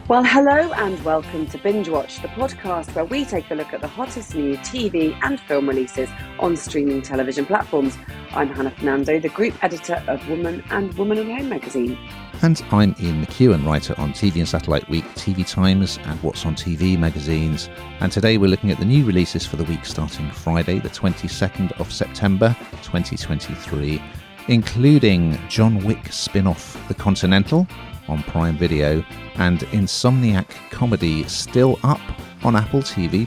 Well, hello and welcome to Bingewatch, the podcast where we take a look at the hottest new TV and film releases on streaming television platforms. I'm Hannah Fernando, the group editor of Woman and Woman and Home magazine. And I'm Ian McEwen, writer on TV and Satellite Week, TV Times and What's on TV magazines. And today we're looking at the new releases for the week starting Friday, the 22nd of September 2023, including John Wick spin-off The Continental on Prime Video and Insomniac comedy Still Up on Apple TV+.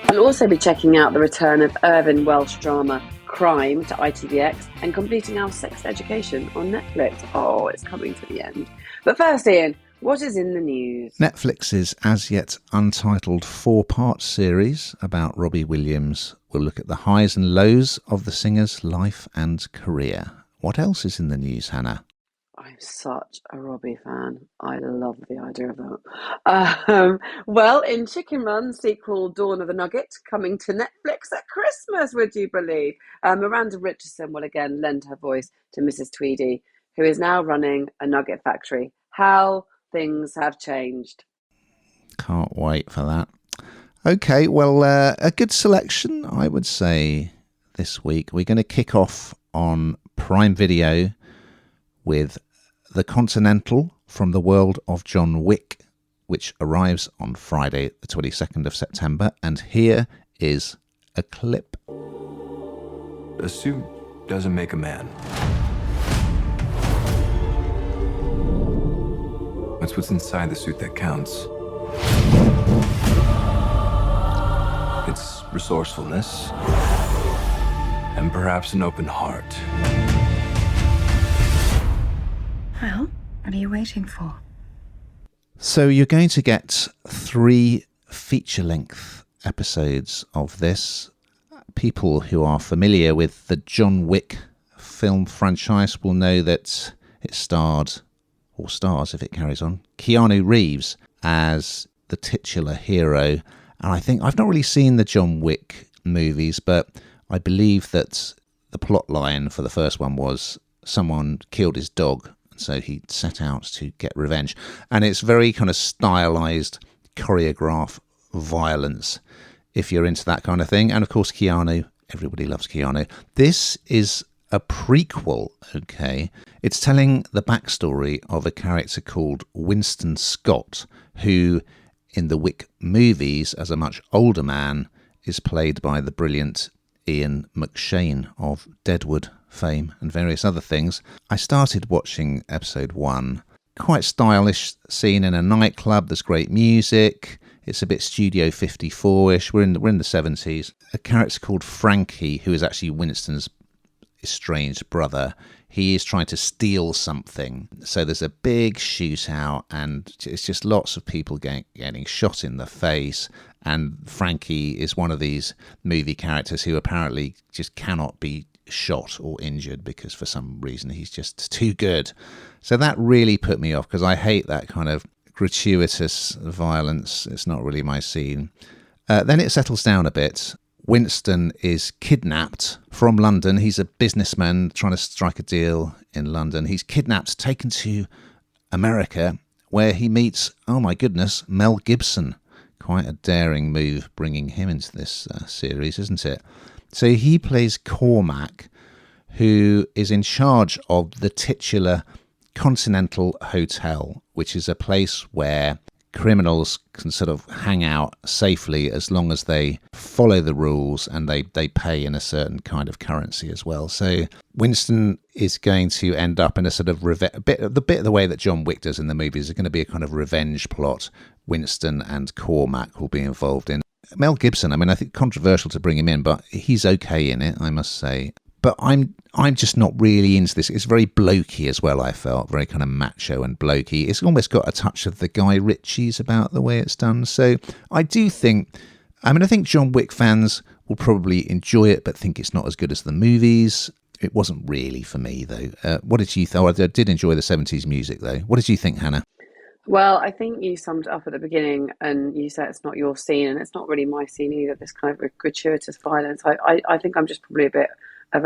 We'll also be checking out the return of Irvine Welsh drama Crime to ITVX and completing our sex education on Netflix. Oh, it's coming to the end. But first, Ian, what is in the news? Netflix's as yet untitled 4-part series about Robbie Williams will look at the highs and lows of the singer's life and career. What else is in the news, Hannah? I'm such a Robbie fan. I love the idea of that. Well, in Chicken Run sequel Dawn of the Nugget, coming to Netflix at Christmas, would you believe? Miranda Richardson will again lend her voice to Mrs. Tweedy, who is now running a nugget factory. How things have changed. Can't wait for that. Okay, well, a good selection, I would say, this week. We're going to kick off on Prime Video with The Continental from the world of John Wick, which arrives on Friday, the 22nd of September. And here is a clip. A suit doesn't make a man. It's what's inside the suit that counts. It's resourcefulness and perhaps an open heart. Well, what are you waiting for? So you're going to get 3 feature-length episodes of this. People who are familiar with the John Wick film franchise will know that it stars if it carries on, Keanu Reeves as the titular hero. And I think I've not really seen the John Wick movies, but I believe that the plot line for the first one was someone killed his dog, so he set out to get revenge. And it's very kind of stylized, choreographed violence, if you're into that kind of thing. And of course, Keanu, everybody loves Keanu. This is a prequel, okay? It's telling the backstory of a character called Winston Scott, who in the Wick movies, as a much older man, is played by the brilliant Ian McShane of Deadwood fame and various other things. I started watching episode 1. Quite stylish scene in a nightclub. There's great music. It's a bit Studio 54-ish. We're in the 70s. A character called Frankie, who is actually Winston's estranged brother. He is trying to steal something. So there's a big shootout and it's just lots of people getting shot in the face. And Frankie is one of these movie characters who apparently just cannot be shot or injured because for some reason he's just too good. So that really put me off because I hate that kind of gratuitous violence. It's not really my scene. Then it settles down a bit. Winston is kidnapped from London. He's a businessman trying to strike a deal in London. He's kidnapped, taken to America, where he meets, oh my goodness, Mel Gibson. Quite a daring move bringing him into this series, isn't it? So he plays Cormac, who is in charge of the titular Continental Hotel, which is a place where criminals can sort of hang out safely as long as they follow the rules and they pay in a certain kind of currency as well. So Winston is going to end up in a sort of the bit of the way that John Wick does in the movies is going to be a kind of revenge plot. Winston and Cormac will be involved in. Mel Gibson, I mean, I think controversial to bring him in, but he's okay in it, I must say. But I'm just not really into this. It's very blokey as well, I felt. Very kind of macho and blokey. It's almost got a touch of the Guy Ritchie's about the way it's done. So I do think, I think John Wick fans will probably enjoy it, but think it's not as good as the movies. It wasn't really for me, though. What did you think? I did enjoy the 70s music, though. What did you think, Hannah? Well, I think you summed it up at the beginning and you said it's not your scene and it's not really my scene either, this kind of gratuitous violence. I think I'm just probably a bit of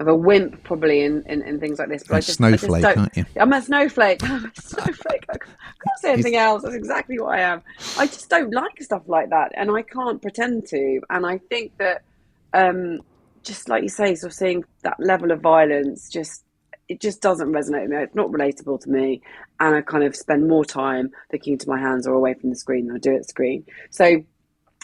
wimp probably in things like this, but A I just snowflake, don't. aren't you? I'm a snowflake. I'm a snowflake. I can't say anything else. That's exactly what I am. I just don't like stuff like that, and I can't pretend to. And I think that, just like you say, sort of seeing that level of violence, it just doesn't resonate with me. It's not relatable to me, and I kind of spend more time looking into my hands or away from the screen than I do at the screen. So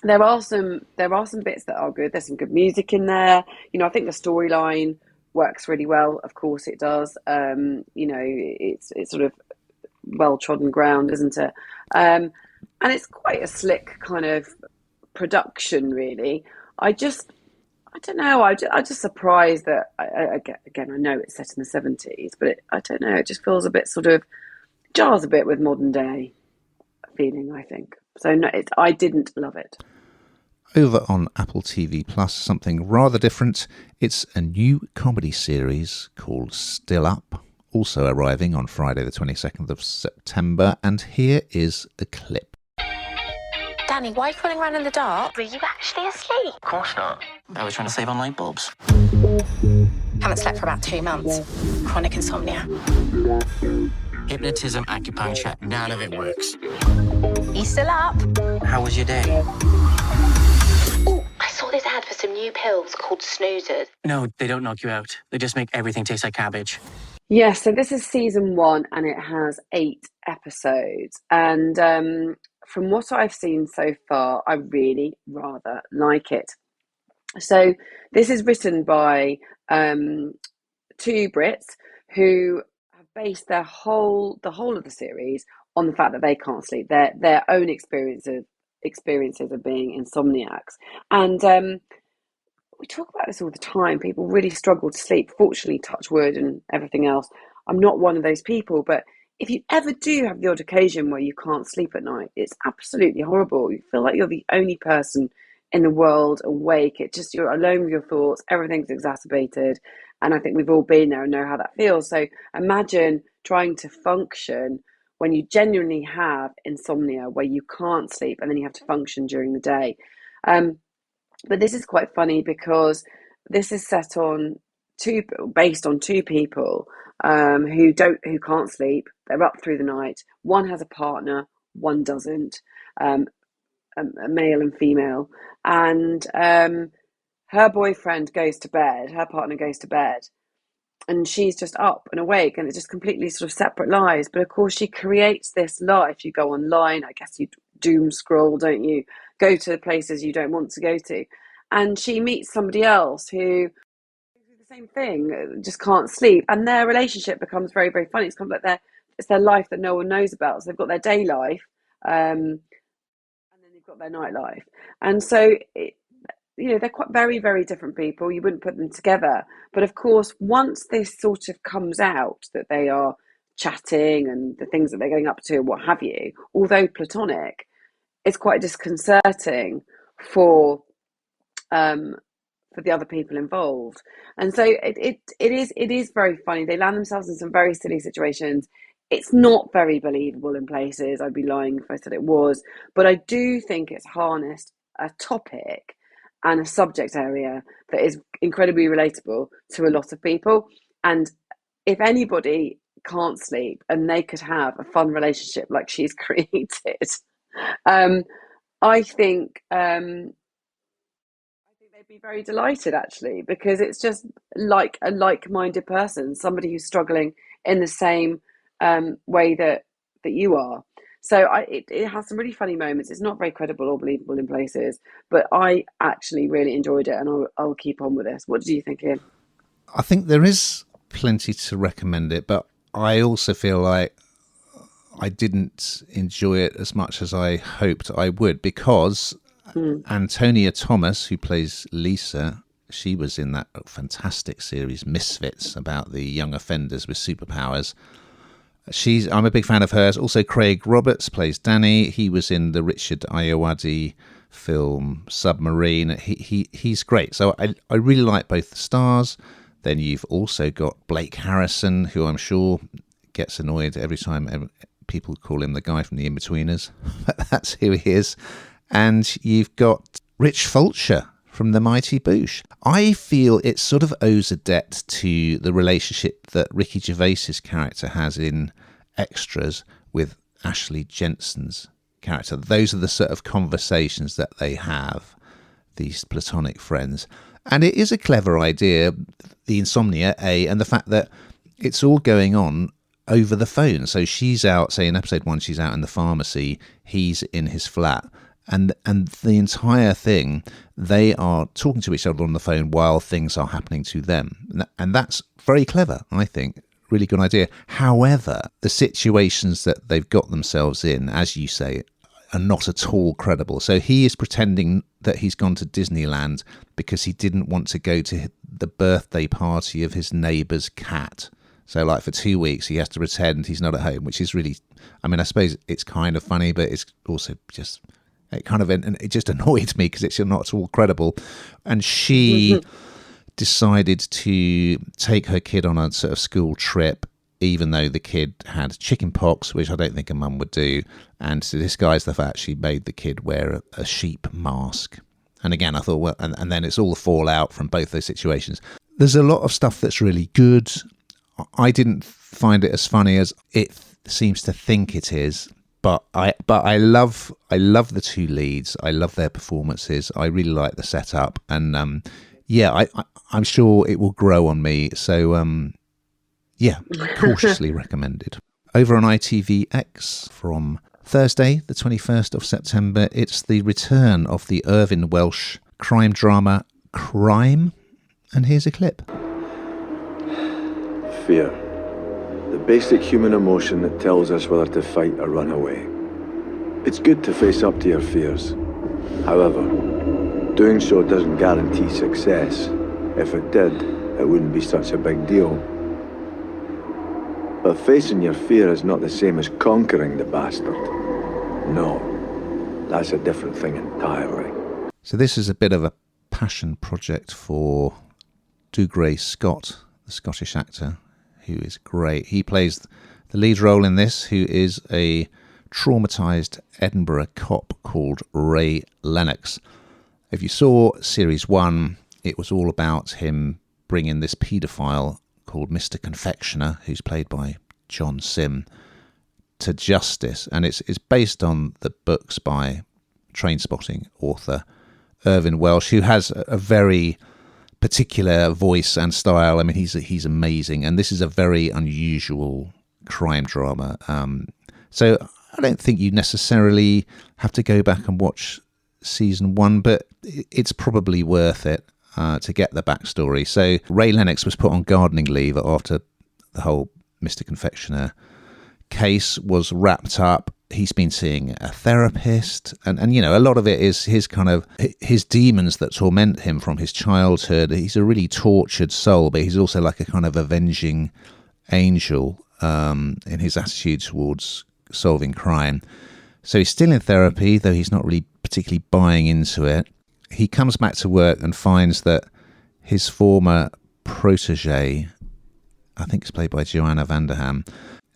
there are some bits that are good. There's some good music in there. I think the storyline works really well. Of course, it does. It's sort of well trodden ground, isn't it? And it's quite a slick kind of production, really. I don't know. I'm just surprised that again. I know it's set in the 70s, but I don't know. It just feels a bit sort of jars a bit with modern day feeling, I think. So no, I didn't love it. Over on Apple TV Plus, something rather different. It's a new comedy series called Still Up, also arriving on Friday the 22nd of September, and here is a clip. Danny, why are you crawling around in the dark? Were you actually asleep? Of course not. I was trying to save on light bulbs. Haven't slept for about 2 months. Chronic insomnia. Hypnotism, acupuncture, none of it works. You still up? How was your day? Oh, I saw this ad for some new pills called snoozers. No, they don't knock you out. They just make everything taste like cabbage. Yes, so this is season 1 and it has 8 episodes. And from what I've seen so far, I really rather like it. So this is written by 2 Brits who have based the whole of the series on the fact that they can't sleep, their own experiences of being insomniacs. And we talk about this all the time. People really struggle to sleep. Fortunately, touch wood and everything else, I'm not one of those people. But if you ever do have the odd occasion where you can't sleep at night, it's absolutely horrible. You feel like you're the only person in the world awake. You're alone with your thoughts. Everything's exacerbated. And I think we've all been there and know how that feels. So imagine trying to function when you genuinely have insomnia, where you can't sleep and then you have to function during the day. But this is quite funny because this is based on 2 people who can't sleep. They're up through the night. One has a partner, one doesn't, a male and female. And her boyfriend goes to bed, her partner goes to bed, and she's just up and awake, and it's just completely sort of separate lives. But of course, she creates this life. You go online, I guess you doom scroll, don't you? Go to the places you don't want to go to. And she meets somebody else who do the same thing, just can't sleep. And their relationship becomes very, very funny. It's kind of like it's their life that no one knows about. So they've got their day life, and then they've got their night life. And so they're quite very, very different people. You wouldn't put them together. But of course, once this sort of comes out that they are chatting and the things that they're getting up to, what have you, although platonic, it's quite disconcerting for the other people involved. And so it is very funny. They land themselves in some very silly situations. It's not very believable in places. I'd be lying if I said it was. But I do think it's harnessed a topic and a subject area that is incredibly relatable to a lot of people. And if anybody can't sleep and they could have a fun relationship like she's created, I think they'd be very delighted, actually, because it's just like a like-minded person, somebody who's struggling in the same way that you are. So it has some really funny moments. It's not very credible or believable in places, but I actually really enjoyed it, and I'll keep on with this. What do you think, Ian? I think there is plenty to recommend it, but I also feel like I didn't enjoy it as much as I hoped I would, because Antonia Thomas, who plays Lisa, she was in that fantastic series Misfits about the young offenders with superpowers. I'm a big fan of hers. Also, Craig Roberts plays Danny. He was in the Richard Ayoade film Submarine. He's great. So I really like both the stars. Then you've also got Blake Harrison, who I'm sure gets annoyed every time people call him the guy from The Inbetweeners. That's who he is. And you've got Rich Fulcher from the Mighty Boosh. I feel it sort of owes a debt to the relationship that Ricky Gervais's character has in Extras with Ashley Jensen's character. Those are the sort of conversations that they have, these platonic friends. And it is a clever idea, the insomnia, and the fact that it's all going on over the phone. So she's out, say in episode 1, she's out in the pharmacy, he's in his flat. And the entire thing, they are talking to each other on the phone while things are happening to them. And that's very clever, I think. Really good idea. However, the situations that they've got themselves in, as you say, are not at all credible. So he is pretending that he's gone to Disneyland because he didn't want to go to the birthday party of his neighbour's cat. So like for 2 weeks, he has to pretend he's not at home, which is really, I mean, I suppose it's kind of funny, but it's also just... It just annoyed me because it's not at all credible. And she decided to take her kid on a sort of school trip, even though the kid had chicken pox, which I don't think a mum would do. And to disguise the fact, she made the kid wear a sheep mask. And again, I thought, well, and then it's all the fallout from both those situations. There's a lot of stuff that's really good. I didn't find it as funny as it seems to think it is. But I love the two leads. I love their performances. I really like the setup, and I'm sure it will grow on me. So cautiously recommended. Over on ITVX from Thursday, the 21st of September, it's the return of the Irvine Welsh crime drama Crime, and here's a clip. Fear. The basic human emotion that tells us whether to fight or run away. It's good to face up to your fears. However, doing so doesn't guarantee success. If it did, it wouldn't be such a big deal. But facing your fear is not the same as conquering the bastard. No, that's a different thing entirely. So this is a bit of a passion project for Dougray Scott, the Scottish actor, who is great. He plays the lead role in this, who is a traumatised Edinburgh cop called Ray Lennox. If you saw Series 1, it was all about him bringing this paedophile called Mr. Confectioner, who's played by John Sim, to justice. And it's based on the books by Trainspotting author Irvine Welsh, who has a very particular voice and style. I mean, he's amazing, and this is a very unusual crime drama. So I don't think you necessarily have to go back and watch season 1, but it's probably worth it to get the backstory. So Ray Lennox was put on gardening leave after the whole Mr. Confectioner case was wrapped up. He's been seeing a therapist, and you know, a lot of it is his demons that torment him from his childhood. He's a really tortured soul, but he's also like a kind of avenging angel in his attitude towards solving crime. So he's still in therapy, though he's not really particularly buying into it. He comes back to work and finds that his former protege, I think it's played by Joanna Vanderham,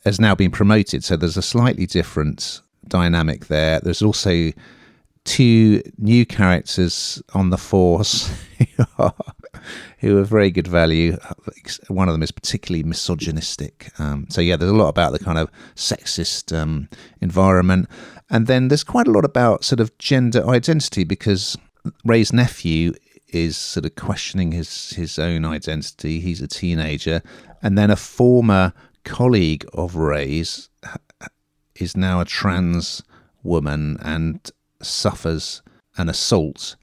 has now been promoted. So there's a slightly different dynamic there. There's also 2 new characters on the force who are very good value. One of them is particularly misogynistic. So yeah, there's a lot about the kind of sexist environment. And then there's quite a lot about sort of gender identity, because Ray's nephew is sort of questioning his own identity. He's a teenager. And then a former colleague of Ray's is now a trans woman and suffers an assault.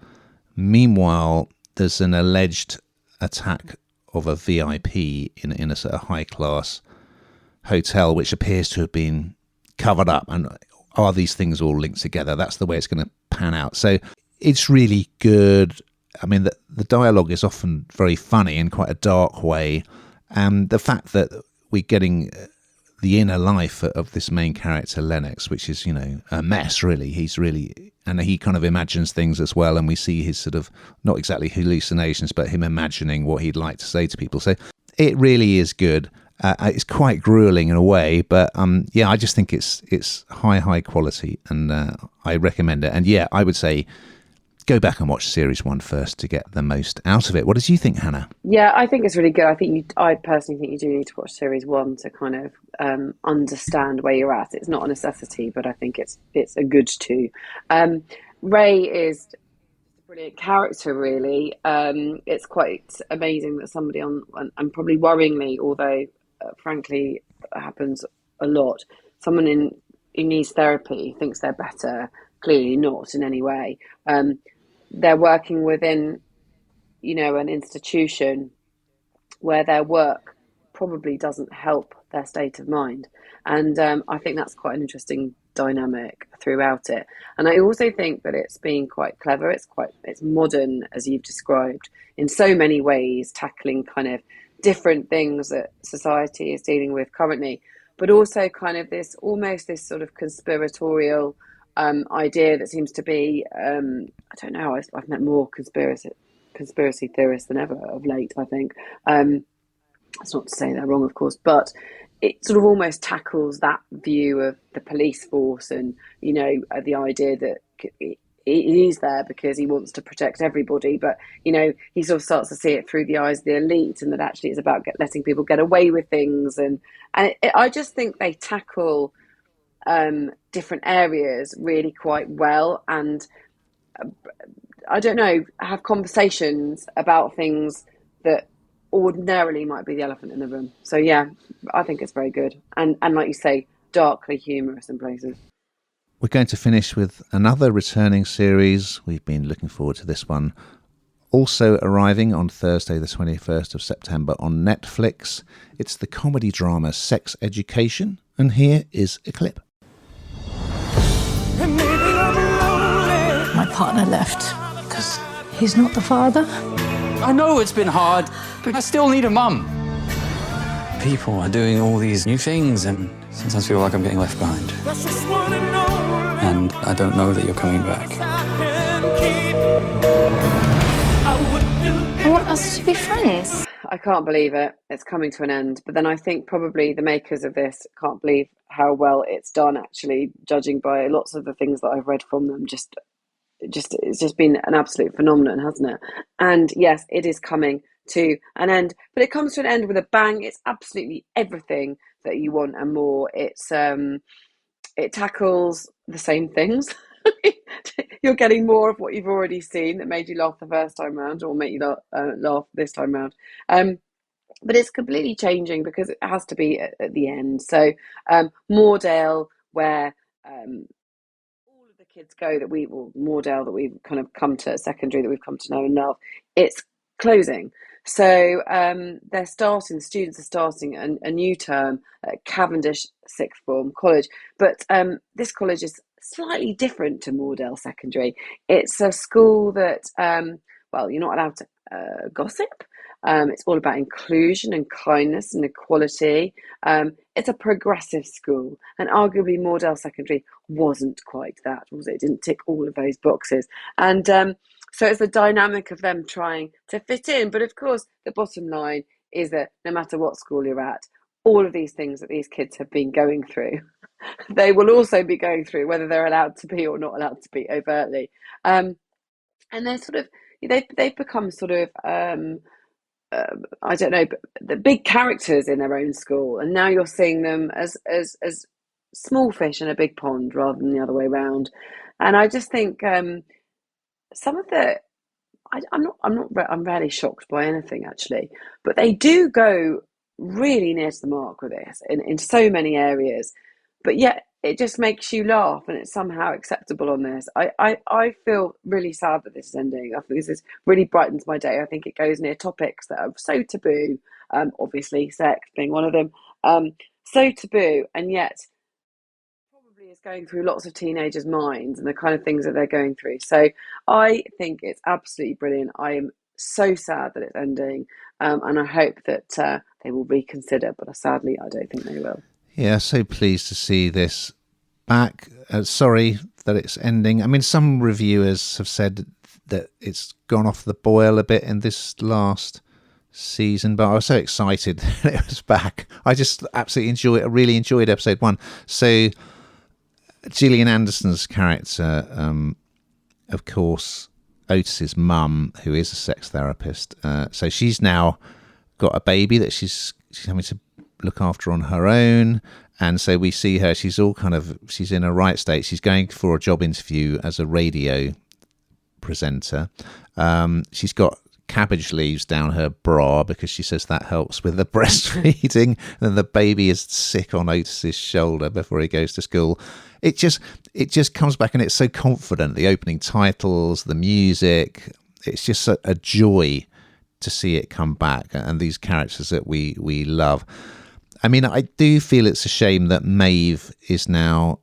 Meanwhile, there's an alleged attack of a VIP in a sort of high-class hotel, which appears to have been covered up. And are these things all linked together? That's the way it's going to pan out. So it's really good. I mean, the dialogue is often very funny in quite a dark way. And the fact that we're getting the inner life of this main character, Lennox, which is, you know, a mess, really. And he kind of imagines things as well. And we see his sort of, not exactly hallucinations, but him imagining what he'd like to say to people. So it really is good. It's quite grueling in a way, but I just think it's high quality, and I recommend it. And yeah, I would say go back and watch series 1 first to get the most out of it. What did you think, Hannah? Yeah, I think it's really good. I personally think you do need to watch series 1 to kind of understand where you're at. It's not a necessity, but I think it's a good to. Ray is a brilliant character, really. It's quite amazing that somebody and probably worryingly, although frankly happens a lot, someone who needs therapy thinks they're better. Clearly not in any way. They're working within, an institution where their work probably doesn't help their state of mind. And I think that's quite an interesting dynamic throughout it. And I also think that it's been quite clever. It's modern, as you've described, in so many ways, tackling kind of different things that society is dealing with currently, but also kind of this sort of conspiratorial idea that seems to be, I don't know, I've met more conspiracy theorists than ever of late, I think. That's not to say they're wrong, of course, but it sort of almost tackles that view of the police force and, the idea that he's there because he wants to protect everybody, but, he sort of starts to see it through the eyes of the elite, and that actually it's about letting people get away with things. And I just think they tackle different areas really quite well, and I don't know, have conversations about things that ordinarily might be the elephant in the room. So yeah, I think it's very good, and like you say, darkly humorous in places. We're going to finish with another returning series. We've been looking forward to this one. Also arriving on Thursday the 21st of September on Netflix. It's the comedy drama Sex Education, and here is a clip. My partner left because he's not the father. I know it's been hard, but I still need a mum. People are doing all these new things, and sometimes I feel like I'm getting left behind. And I don't know that you're coming back. I want us to be friends. I can't believe it. It's coming to an end. But then I think probably the makers of this can't believe how well it's done, actually, judging by lots of the things that I've read from them. It's just been an absolute phenomenon, hasn't it? And yes, it is coming to an end, but it comes to an end with a bang. It's absolutely everything that you want and more. It tackles the same things. You're getting more of what you've already seen that made you laugh the first time round, or make you laugh this time round. But it's completely changing because it has to be at the end. So Moordale, where all of the kids go Moordale that we've kind of come to, secondary that we've come to know and love, it's closing. So students are starting a new term at Cavendish Sixth Form College. But this college is slightly different to Moordale Secondary. It's a school that, you're not allowed to gossip. It's all about inclusion and kindness and equality. It's a progressive school, and arguably Moordale Secondary wasn't quite that, was it? It didn't tick all of those boxes. And so it's the dynamic of them trying to fit in. But of course, the bottom line is that no matter what school you're at, all of these things that these kids have been going through, they will also be going through, whether they're allowed to be or not allowed to be overtly. And they're sort of, they've become sort of, I don't know, but the big characters in their own school, and now you're seeing them as small fish in a big pond rather than the other way around. And I just think some of the, I'm rarely shocked by anything actually, but they do go really near to the mark with this in so many areas, but yet it just makes you laugh, and it's somehow acceptable on this. I feel really sad that this is ending. I think this really brightens my day. I think it goes near topics that are so taboo, obviously sex being one of them, so taboo, and yet probably is going through lots of teenagers' minds and the kind of things that they're going through. So I think it's absolutely brilliant. I am so sad that it's ending, and I hope that they will reconsider, but sadly I don't think they will. Yeah, so pleased to see this back. Sorry that it's ending. I mean, some reviewers have said that it's gone off the boil a bit in this last season, but I was so excited that it was back. I just absolutely really enjoyed episode 1. So Gillian Anderson's character, of course, Otis's mum, who is a sex therapist. So she's now got a baby that she's having to look after on her own. And so we see her, she's in a right state. She's going for a job interview as a radio presenter. She's got cabbage leaves down her bra because she says that helps with the breastfeeding. And the baby is sick on Otis's shoulder before he goes to school. It just comes back, and it's so confident. The opening titles, the music, it's just a joy to see it come back, and these characters that we love. I mean, I do feel it's a shame that Maeve is now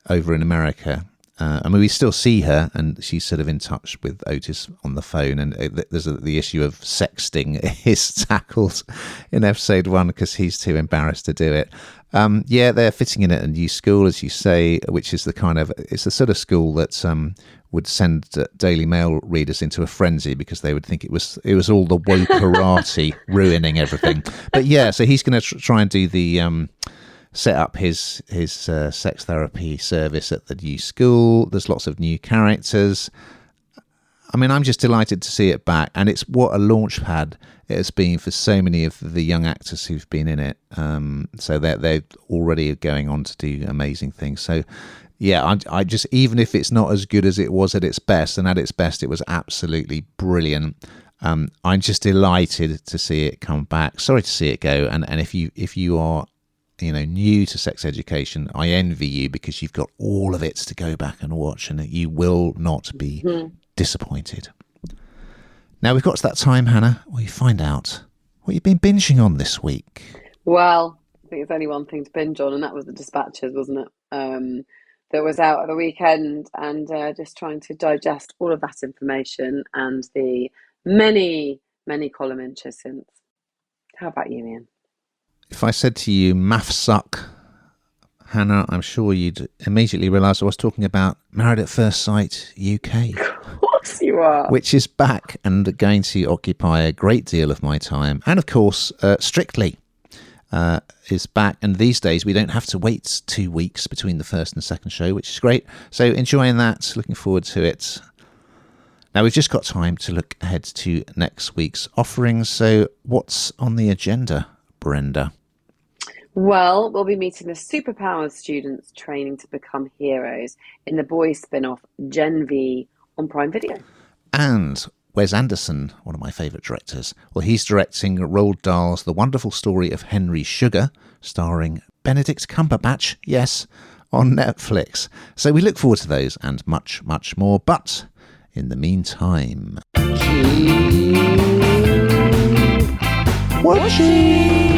over in America. I mean, we still see her, and she's sort of in touch with Otis on the phone, and there's the issue of sexting is tackled in episode 1 because he's too embarrassed to do it. Yeah, they're fitting in at a new school, as you say, which is it's the sort of school that would send Daily Mail readers into a frenzy because they would think it was all the woke karate ruining everything. But yeah, so he's going to try and do the set up his sex therapy service at the new school. There's lots of new characters. I mean, I'm just delighted to see it back, and it's what a launch pad it has been for so many of the young actors who've been in it. So they're already going on to do amazing things. So yeah, I just, even if it's not as good as it was at its best, and at its best it was absolutely brilliant, I'm just delighted to see it come back. Sorry to see it go, and if you are new to sex education, I envy you, because you've got all of it to go back and watch, and you will not be disappointed. Now we've got to that time, Hannah, where you find out what you've been binging on this week. Well, I think there's only one thing to binge on, and that was The Dispatches, wasn't it? That was out at the weekend, and just trying to digest all of that information and the many, many column inches since. How about you, Ian? If I said to you, math suck, Hannah, I'm sure you'd immediately realise I was talking about Married at First Sight UK. Of course you are. Which is back and going to occupy a great deal of my time. And of course, Strictly is back. And these days, we don't have to wait 2 weeks between the first and second show, which is great. So enjoying that, looking forward to it. Now, we've just got time to look ahead to next week's offerings. So what's on the agenda, Brenda? Well, we'll be meeting the superpowered students training to become heroes in the boys spin-off Gen V on Prime Video. And Wes Anderson, one of my favourite directors, well, he's directing Roald Dahl's The Wonderful Story of Henry Sugar, starring Benedict Cumberbatch, yes, on Netflix. So we look forward to those and much, much more. But in the meantime, keep watching.